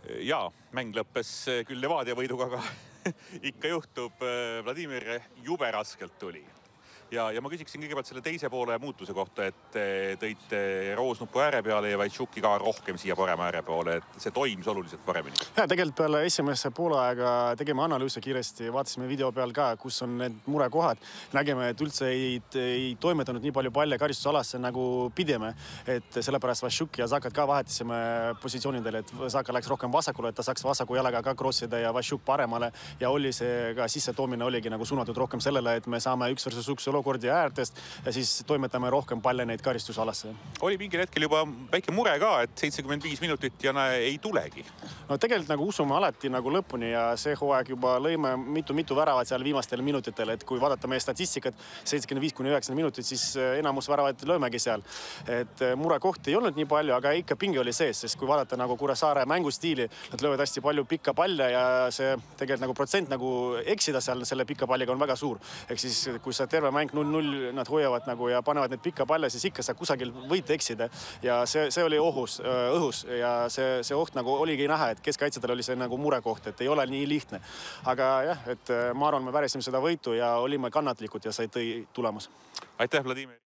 Jaa, mäng lõppes küll Levadia võiduga, aga ikka juhtub. Vladimir jube raskelt tuli. Ja ma küsiksin kõigepealt selle teise poole muutuse kohta, et tõite Roosnupu ääre peale ja Vaitšuki ka rohkem siia parema ääre poole, et see toimis oluliselt paremini. Ja tegelikult peale esimesse poole aega tegime analüüse kiiresti, vaatasime video peal ka, kus on need murekohad. Nägime, et üldse ei toimetanud nii palju palle karistusalasse nagu pidime. Et sellepärast Vaitšuki ja Zakat ka vahetasime positsioonidele, et Zaka läks rohkem vasakule, et ta saaks vasaku jalaga ka krossida ja Vaitšuk paremale. Ja oli see ka sissetoomine oligi nagu suunatud rohkem sellele, et me saame 1 versus 1 olukordi äärtest ja siis toimetame rohkem palle neid karistusalasse. Oli mingil hetkel juba väike mure ka, et 75 minutit ja ei tulegi. No tegelikult nagu usume alati nagu lõpuni ja see hooaeg juba lõime mitu väravat seal viimastel minutitel, et kui vaadata meie statistikat 75–90 minutit, siis enamus väravad löömegi seal. Et murekohti ei olnud nii palju, aga ikka pingi oli sees, sest kui vaadata nagu Kuressaare mängustiili, nad löövad hästi palju pikka palle ja see tegelikult nagu protsent nagu eksida seal selle pikka palliga on väga suur. Ehk siis kui sa terve mäng 0-0 nad hoiavad nagu ja panevad need pikka palle, siis ikka sa kusagil võid eksida. Ja see oli õhus ja see oht nagu oligi näha, et keskkaitsedel oli see nagu murekoht, et ei ole nii lihtne. Aga jah, et ma arvan, me pärisime seda võitu ja olime kannatlikud ja sai tõi tulemus. Aitäh, Vladimir!